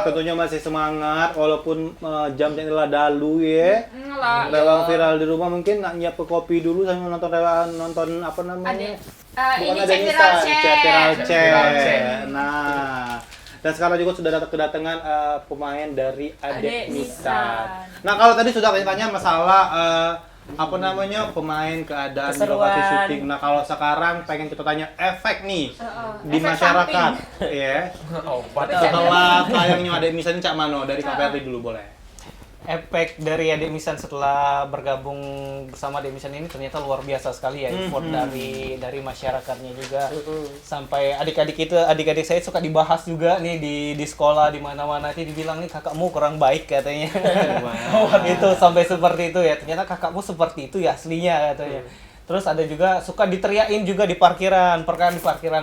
tentunya masih semangat walaupun jamnya adalah dalu ya. Rewang viral di rumah mungkin nggak nyiap ke kopi dulu sambil nonton apa namanya? Ini cek viral chat. Nah, dan sekarang juga sudah kedatangan pemain dari Adek Misan. Nah, kalau tadi sudah tanya masalah pemain, keadaan di lokasi syuting. Nah, kalau sekarang pengen kita tanya efek nih di efek masyarakat, ya. Setelah tayangnya Adek Misan, Cak Mano dari KPRD dulu boleh. Efek dari Adek Misan setelah bergabung bersama Adek Misan ini ternyata luar biasa sekali ya, effort dari masyarakatnya juga. Sampai adik-adik saya suka dibahas juga nih di sekolah di mana-mana sih dibilang nih kakakmu kurang baik katanya. Itu sampai seperti itu ya. Ternyata kakakmu seperti itu ya aslinya katanya. Terus ada juga suka diteriakin juga di parkiran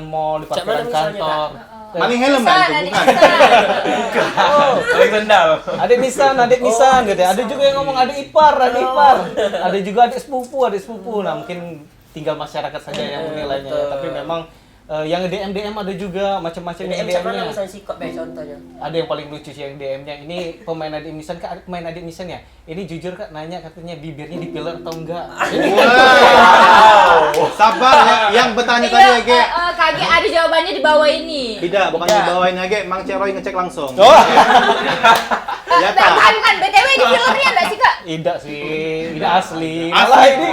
mall, di parkiran kantor. Maling helm kan itu bukan? Paling sendal. Adek Misan gitu ya. Ada juga yang ngomong adik ipar. Ada juga adik sepupu. Nah, mungkin tinggal masyarakat saja yang menilainya. Tapi memang yang DM ada juga macam-macam yang DM-nya. Misalnya sikap contohnya. Ada yang paling lucu sih yang DM-nya. Ini pemain Adek Misan, Kak, pemain Adek Misan ya. Ini jujur Kak nanya katanya bibirnya dipiler atau enggak. Wow. Sabar ya, yang bertanya tadi ya, Ge. Kaget ada jawabannya di bawah ini. Tidak, bukan di bawahnya, Ge. Mang Ceroy ngecek langsung. Ya bukan BTW di filmnya enggak sih, Kak? Tidak sih, tidak asli. Malah ini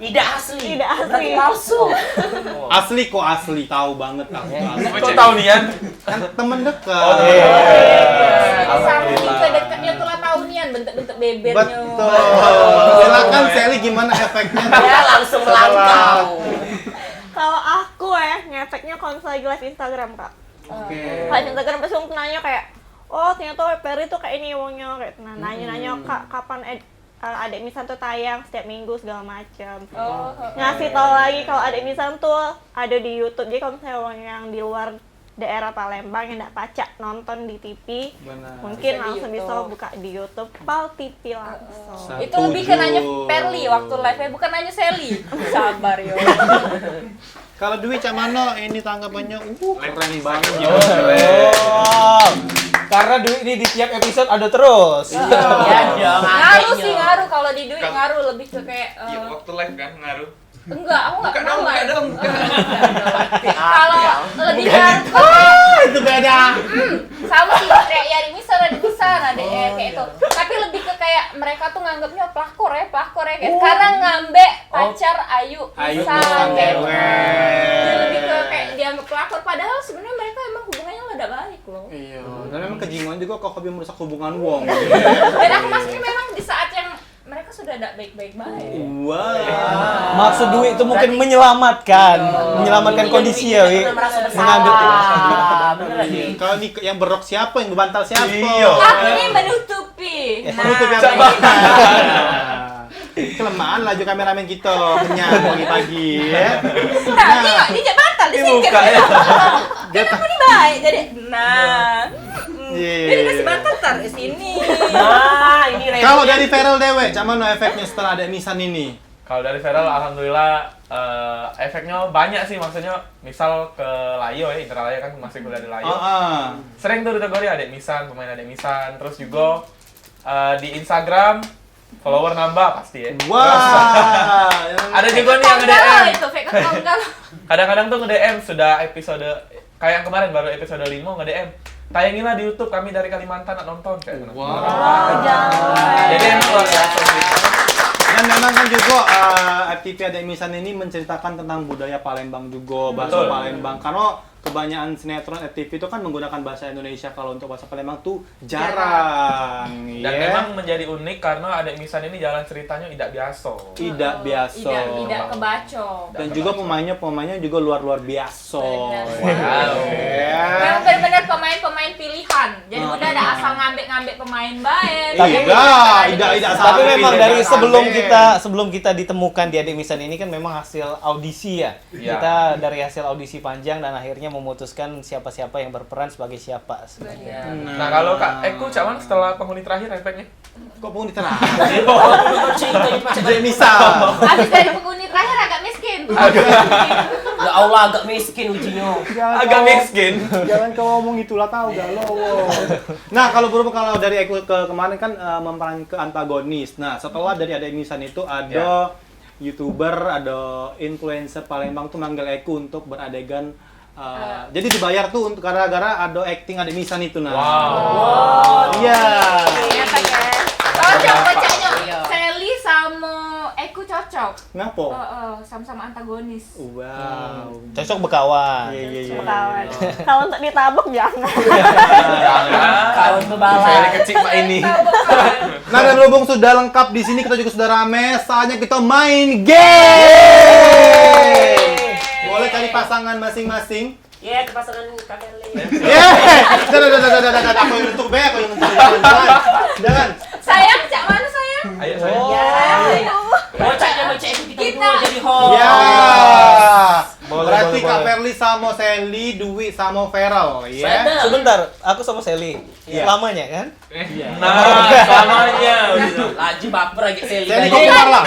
Tidak asli. Berarti palsu. asli, tahu banget aku. Kok tahu Nian? Kan temen dekat. Saking kedekatnya tuh lah tahunian bentuk-bentuk bebernya. Betul. Silakan Sally gimana efeknya? Ya langsung melangkau. Kalau aku ngefeknya kalau misalnya live Instagram, Kak. Oke. Live Instagram pasti langsung nanya kayak, oh ternyata Perry tuh kayak ini wongnya kayak nanya Kak kapan Adek Misan tuh tayang setiap minggu segala macam. Ngasih tahu lagi kalau Adek Misan tuh ada di YouTube. Jadi kalau misalnya orang yang di luar daerah Palembang yang nggak pacak nonton di TV, mungkin langsung bisa buka di YouTube Pal TV langsung. Itu lebih ke nanya Perli waktu live-nya, bukan nanya Sally. Sabar yo. Kalau Dwi Cak Mano ini tanggapannya keren banget. Karena Dwi ini di tiap episode ada terus. Ngaruh kalau di Dwi ngaruh lebih ke kayak Waktu live kan ngaruh. enggak, aku enggak kenal lah. dong. Kalau lebih Itu beda. sama sih kayak Yari Misan ada di sana deh kayak itu. Tapi lebih ke kayak mereka tuh nganggapnya pelakor ya kayak karena ngambek pacar Ayu Misan kayak gitu. Jadi lebih ke kayak dianggap pelakor padahal sebenarnya mereka emang hubungannya udah baik loh. Iya. Dan memang kejinguan juga kok hobi merusak hubungan wong. Dan aku maksudnya memang di saat yang mereka sudah tidak baik-baik baik. Wow. Maksud Dwi itu mungkin menyelamatkan kondisi ya, Wi. Mengambil. Kalau ini yang berok siapa, yang berbantal siapa? Aku ini menutupi. Menutupi apa? Kelemahan laju kameramen kita kenyang pagi-pagi ya. Nah, dia bantal di sini. Kan aku ini baik, jadi jadi kasih bantal tar di sini. Nah, ini Kalau dari Feral Dewe, Cak Mano efeknya setelah ada Misan ini? Kalau dari Feral, alhamdulillah efeknya banyak sih, maksudnya misal ke Layo ya, Intra Layo kan masih kuliah di Layo. Sering tuh ditegur ya Adek Misan, pemain Adek Misan, terus juga di Instagram follower nambah pasti ya. Wah. Ada juga nih yang nge-DM. Itu fake account kan. Kadang-kadang tuh nge-DM sudah episode kayak yang kemarin baru episode 5 nge-DM. Tayangilah di YouTube, kami dari Kalimantan nak nonton kayak gitu. Jadi emang luar biasa sih. Dan memang kan juga FTV Adek Misan ini menceritakan tentang budaya Palembang juga, bahasa Palembang. Karena kebanyakan sinetron FTV itu kan menggunakan bahasa Indonesia, kalau untuk bahasa Palembang tuh jarang. Dan memang menjadi unik karena Adek Misan ini jalan ceritanya tidak biasa. Tidak biasa. Tidak kebacok. Dan juga pemainnya juga luar biasa. Benar. Memang benar-benar pemain pilihan. Jadi udah ada asal ngambil pemain baik. Tidak. Tapi memang dari sebelum kita ditemukan di Adek Misan ini kan memang hasil audisi ya. Kita dari hasil audisi panjang dan akhirnya memutuskan siapa-siapa yang berperan sebagai siapa sebenarnya. Nah kalau Kak Eko, Cak Man setelah penghuni terakhir efeknya? Kok penghuni terakhir? Adek Misan. Habis dari penghuni terakhir agak miskin. Ya Allah, agak miskin ujinya. Agak miskin. Jangan kau ngomong itulah tahu gak lo. Nah kalau berhubung kalau dari Eko ke kemarin kan memeran ke antagonis. Nah setelah dari ada Misan itu ada YouTuber, ada influencer Palembang tuh manggil Eko untuk beradegan. Jadi dibayar tuh untuk gara-gara ada acting ada Misan itu nah. Oh. Iya. Cocok bacanya. Sally sama Eko cocok. Ngapa? Sama-sama antagonis. Wow. Cocok berkawan. Iya. Kawan. Kalau untuk ditabok jangan. Kawan pebalap. Saya kecil Pak ini. Nah dan berhubung sudah lengkap di sini kita juga sudah rame, saatnya kita main game. Boleh cari pasangan masing-masing. Iya, ke pasangan kakek Le. Jangan. Aku yang untuk aku yang untuk jangan. Sayang, cak mana sayang? Ayo saya. Bocahnya baca itu kita berdua jadi host. Ya. Boleh, Berarti boleh, Kak boleh. Perli sama Sally, Dwi sama Feral, ya. Betul. Sebentar, aku sama Sally. Iya. Lamanya kan? Nah, selamanya. Laju baper aja Sally. Sally kau keluar lah.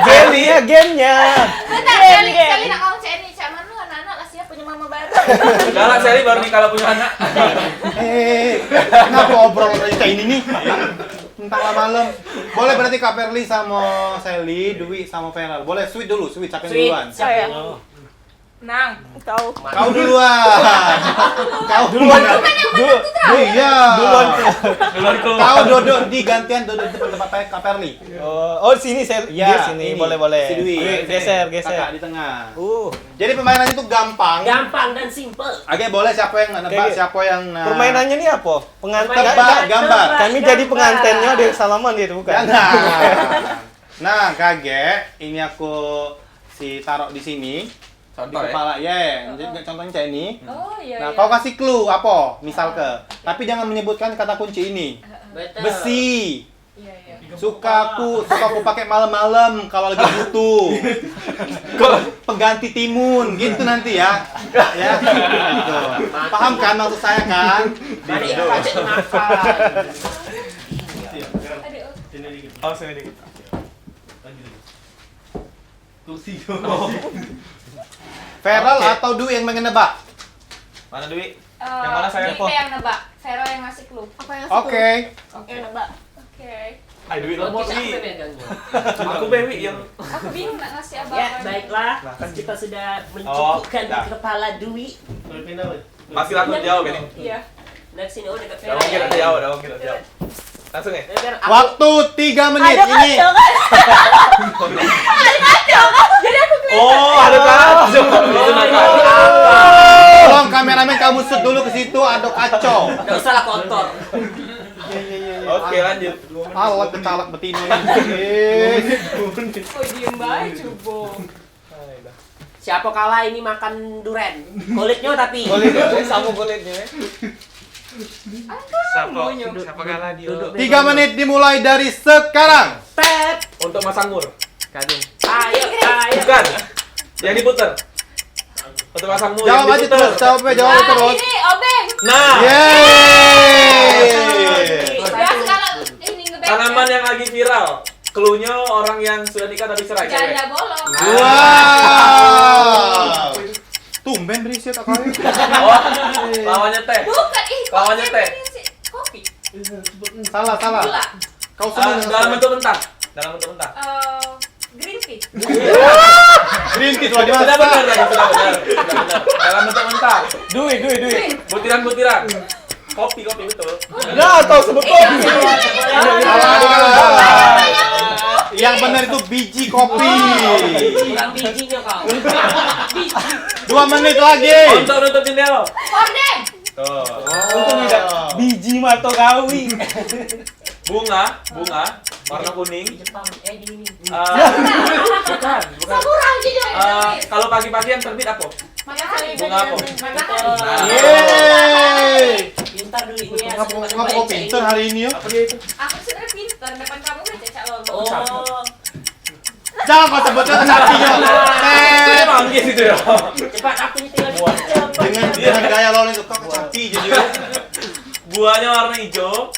Gamenya. Gamenya. Bentar, Sally nak ngomong cak ini, cak mana anak-anak lah siap punya mama baru. Galak Sally baru nih kalau punya anak. Kenapa obrol kayak ini nih? Tentang malam. Boleh berarti Kak Perli sama Sally, Dwi sama Feral. Boleh sweet dulu, sweet siapa yang duluan? Saya. Nang. Kau. Kau duluan. Kau duluan. Iya. Duluan keluar. Kau duduk di gantian duduk di tempat Kak Perli. Oh, sini Sally. Iya, Dia sini. ini. Boleh. Si Dwi. Geser. Kakak di tengah. Uh. Jadi permainannya itu gampang. Gampang dan simple. Oke, boleh siapa yang nebak, Oke. siapa yang Permainannya nih apa? Pengantin. tebak gambar. Kami jadi pengantennya di salaman dia tuh bukan? Jangan. Nah, Kage, ini aku taruh di sini. Contoh Di ya. kepala, ya. Jadi contohnya kayak ini. Oh iya. Nah, kau kasih clue apa? Misal ke. Tapi jangan menyebutkan kata kunci ini. Betul. Besi. Iya. Suka aku pakai malam-malam kalau lagi butuh. Pengganti timun, gitu nanti ya. Ya. Gitu. Paham kan maksud saya kan? Mana itu pacet ngafal. Oh, sini dikit. Feral Oke. atau Dwi yang pengen nebak? Mana Dwi? Yang mana saya? Kita yang nebak. Vero yang ngasih clue. Apa yang Oke. Oke, nebak. Oke. Ayo Dwi nomor Kita Dwi. megangnya. Aku Bewi yang Aku bingung nak ngasih apa. Ya, baiklah. Kita sudah mencukupkan di kepala Dwi. masih langsung jawab ini. Iya. Next sini, oh dekat Dah mungkin nanti jawab, dah mungkin nanti jawab. Langsung ya. Waktu 3 menit Ada ini. kacau kan? Oh, ada kacau. Tolong kameramen kamu shoot dulu ke situ, ada kacau. Nggak usah lah kotor. Oke, lanjut. Allah ketalak betina ini. Oh diem baik coba. Siapa kalah ini makan duren? Kulitnya tapi. Sama kulitnya. Siapa kalah dia? 3 menit dimulai dari sekarang. Tet. Untuk Mas Anggur. Kadung. Ayo. Bukan. Yang diputer. Untuk Mas Anggur. Jawab yang aja diputer. terus, jawabnya jawab Ah, terus. ini obeng. Nah, Yeay. Biasa kalau ini ngebeng. tanaman yang lagi viral. Cluenya orang yang sudah nikah tapi cerai. cewek. Janda bolong. Wow. Tumben berisi tak kali. Oh, lawannya teh. Bukan ih. kok Lawannya teh. ini sih? Kopi. Salah. Gula. Kau semua Dalam bentuk mentah. Dalam bentuk mentah. Green tea. green tea telah Sudah benar, dimasak. sudah benar. Dalam bentuk mentah. Dwi. Butiran-butiran. Kopi betul. Nah, tahu sebut kopi. Salah. Yang benar itu biji kopi. Kurang bijinya kau. 2 menit lagi. Untuk nutup jendela. Hordeng. Tuh. Untung tidak biji mato kawi. Bunga warna kuning. Jepang, di ini. Bukan. Sakurang jadi. Kalau pagi-pagi yang terbit apa? Bunga apa? Yeay. Pintar dulu ini ya. Ngapa kau pintar hari ini ya? Apa dia itu? Aku sebenarnya pintar depan kamu kan cecak lolo. Oh, Jangan kau sebutkan sapinya. Itu manggis itu ya. cepat aku ini tinggal cepat. Dengan gaya lo itu kau sapi jadi. Buahnya warna hijau.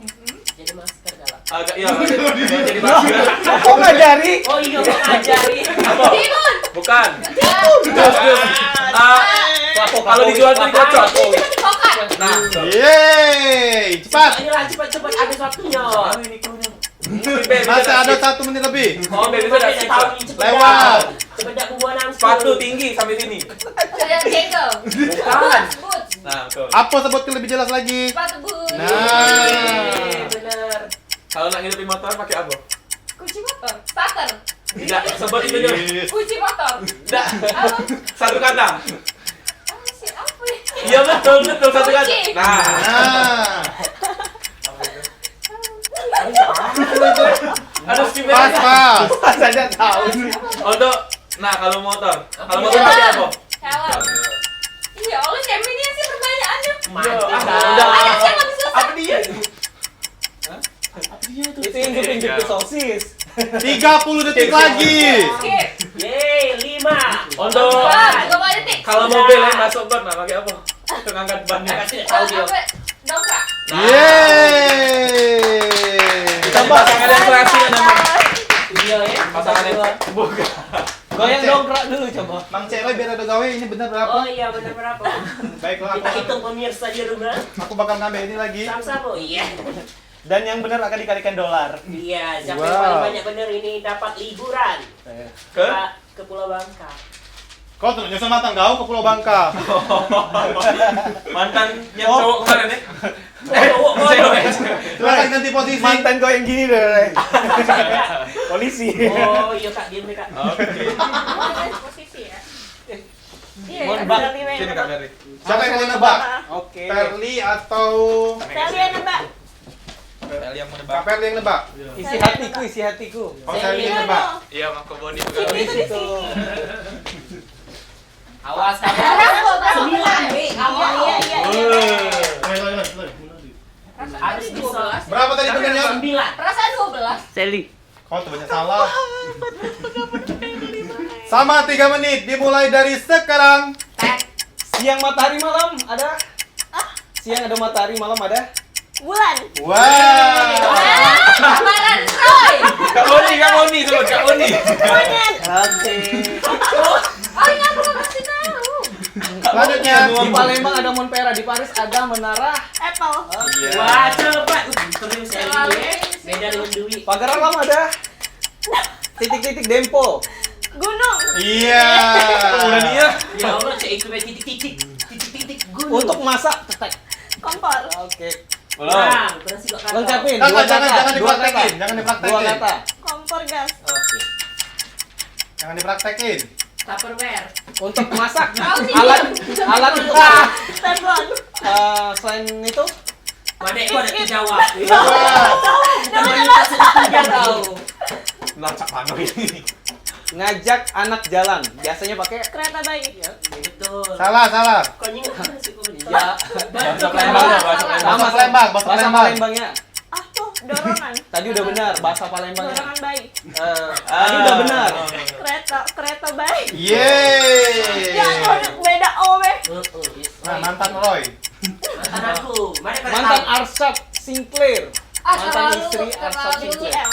Jadi masker galak. Agak iya. Jadi masker. Kok ngajari? Oh iya, kok ngajari. Apa? Timun. Bukan. Kalau dijual tuh dikocok. Pokat. Nah, Yeay, cepat. Ayolah cepat habis waktunya. Masih ada 1 menit lebih. Oh, baby bisa Saya tahu nih, cepet Lewat. dah. Cepet dah kubuan langsung. Sepatu tinggi sampai sini. Ada jengkel. Bukan. Boots. Nah, betul. Apa sebutkan lebih jelas lagi? Sepatu boots. Nah. Bener. Kalau nak ngidupin motor pakai apa? Kunci motor. Starter. Tidak, sebut itu dulu. Kunci motor. Tidak. Apa? Satu kata. Apa ya? Iya betul satu kata. Kunci. Nah, Nah. ada skip Pas. Saya tahu. Untuk kalau motor pakai apa? Helm. Iya, Allah Gemini sih pertanyaannya. Udah. Ada sih yang lebih susah. Apa dia? Itu injek-injek ke sosis. 30 detik lagi. Skip. Yeay, 5. Untuk 5 detik. kalau mobil yang masuk ban, nah pakai apa? Untuk ngangkat bannya. Tidak tahu dia. Apa? Dongkrak. Yeay. Coba pasangan yang kreasi namanya. Iya ya. Pasangan yang bukan. Goyang dongkrak dulu coba. Mang Ceroy biar ada gawe ini benar berapa? Oh iya benar berapa? Baiklah Kita hitung pemirsa di rumah. aku bakal ngambil ini lagi. Sama-sama. Iya. Dan yang benar akan dikalikan dolar. Iya, siapa Wow. yang paling banyak bener ini dapat liburan Ke? ke Pulau Bangka. Kau tuh nyusul matang kau ke Pulau Bangka. Mantannya cowok kemarin ya? Cewek. Silakan ganti posisi. Mantan kau yang gini deh. Polisi. Oh iya kak, diam deh kak. Posisi ya. Iya, Mohon ada bang. 5 yang Sini Kak nebak. Mary. Siapa yang mau nebak? Oke. Perli atau Sally yang nebak. Kali yang mau Kak nebak. Perli yang nebak? Isi hatiku, isi hatiku. Oh, Sally yang nebak. Iya, Mako Boni Sini juga. itu di sini. Awas kak. Sembilan. Iya. Harus bisa. Berapa tadi benernya? 9. Perasaan 12. Sally. Kau tuh banyak salah. Sama 3 menit dimulai dari sekarang. Siang matahari malam ada? Siang ada matahari malam ada? Bulan. Wow. Kamaran Roy. Kak Boni sebut Kak Boni. Monyet. Oke. Oh ini aku pasti tahu. Selanjutnya. Di Palembang ada Monpera, di Paris ada Menara. Apple. Wah cepat. Terus Sally ya. Beda dengan Dwi. Pagar alam ada? Titik-titik Dempo. Gunung. Iya. Udah niat. Ya Allah, cek itu titik-titik gunung. Untuk masak, tetek. Kompor. Oke. Belum. Bang, berarti kok kata. Lengkapin. Jangan, Dua jangan kata. jangan Dua dipraktekin. kata. Jangan Dua dipraktekin. kata. Kompor gas. Oke. Jangan dipraktekin. Tupperware. Untuk masak, Tahu sih. alat untuk Teflon. selain itu Wadek kok ada dijawab. Udah jelas. Tidak tahu. Nacak mana ini? ngajak anak jalan. Biasanya pakai Kereta bayi. Betul. Salah. Kok nyingat sih kok? ya Bahasa Palembang ya, bahasa Palembang. sama Palembang, bahasa bahasa Palembang. Palembangnya. Ah tuh, dorongan. Tadi udah benar bahasa Palembangnya. Dorongan bayi. Tadi udah benar. Kereta bayi. Yeay. Ya, beda O, be. Nah, mantan Roy. Mantan aku. Mana kau Mantan tahu? Arshad Sinclair. Mantan terlalu istri Arshad Sinclair. IL.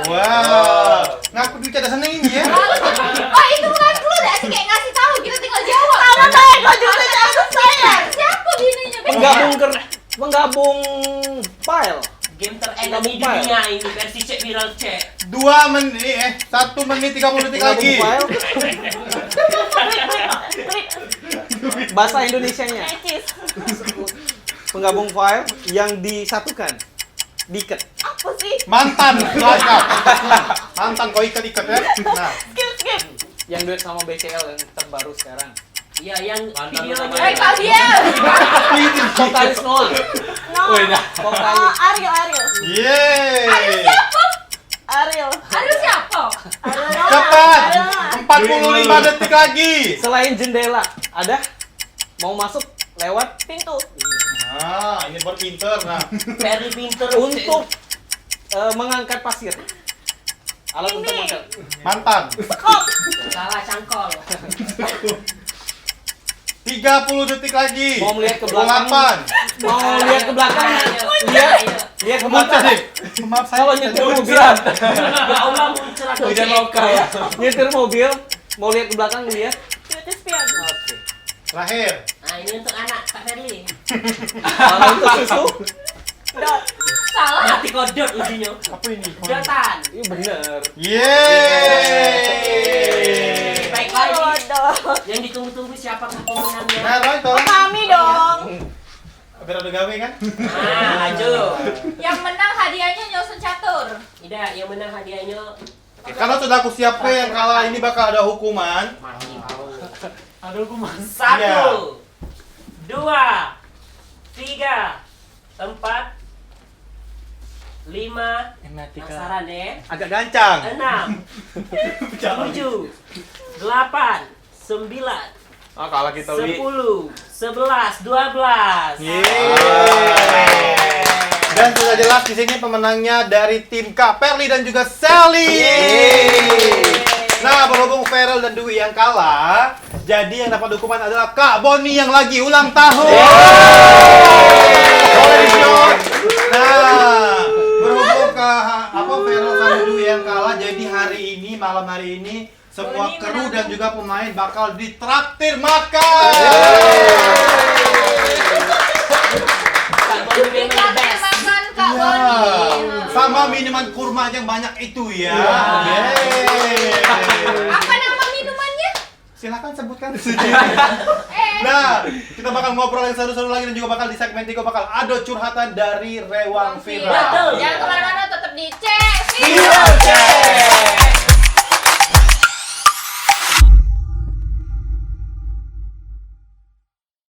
Wow. Ngaku duit ada seneng ini ya. Oh itu bukan clue dah sih kayak ngasih tahu kita tinggal jawab. Sama kayak kau juga jatuh saya. Siapa bininya? Menggabung file. Game terenak Gabung di file. dunia ini versi cek viral cek. 2 menit 1 menit 30 detik lagi. Menggabung file. Bahasa Indonesianya. Necis. Penggabung file yang disatukan. Diikat. Apa sih? Mantan lengkap. Mantan kau ikat-ikat ya. Nah, Skip. Yang duet sama BCL yang terbaru sekarang. Ya yang Mantan videonya. sama- Eh kalian. Vokalis Noah. No. Vokalis. Ariel. yeay. Ariel. Ada siapa? Ariel Noah. Cepat. Ariel Noah. 45 detik lagi. Selain jendela, ada? Mau masuk lewat Pintu. Nah, ini buat pinter. Nah, Very pinter untuk mengangkat pasir. Alat untuk Ini. mengangkat. mantan. Kop. salah cangkol. 30 detik lagi. Mau melihat ke belakang? 28. Mau lihat ke belakang? Ayo. Lihat ke Muncul belakang. nih. Maaf saya. Kalau nyetir mobil, Ya Allah muncul aku Hujan cek. lokal. nyetir mobil, Mau lihat ke belakang lihat. Beauty spion. Oke. Terakhir. Nah, ini untuk anak Kak Ferli. Kalau untuk susu, Dot. Salah. Mati kodot ujinya. Apa ini? Dotan. iya bener. Yeay. Baik lagi. Dot. Yang ditunggu-tunggu siapa pemenangnya? Nah, Roy, tolong. Kami dong. Biar udah gawe kan? Nah, lanjut. Yang menang hadiahnya nyusun catur. Tidak, yang menang hadiahnya Karena sudah aku siapkan yang kalah ini bakal ada hukuman. mati. Ada hukuman. 1, 2, 3, 4, 5. Penasaran deh. Agak gancang. 6, 7, 8, 9, Ah, kalah kita, Wi. 10, 11, 12. Yeay. Dan sudah jelas di sini pemenangnya dari tim Kak Perli dan juga Sally. Nah, berhubung Feral dan Dwi yang kalah, jadi yang dapat hukuman adalah Kak Boni yang lagi ulang tahun. Boleh di-shot. Nah, berhubung Feral sama Dwi yang kalah, jadi malam hari ini semua kru dan juga pemain bakal ditraktir makan. Kak Boni memang the best. Makan Kak Ya, Boni. sama minuman kurma yang banyak itu ya. Yeay. Apa nama minumannya? Silakan sebutkan. Nah, kita bakal ngobrol yang seru-seru lagi dan juga bakal di segmen 3 bakal ada curhatan dari Rewang Viral. Betul. Jangan kemana-mana, tetap di Cek. Viral Cek.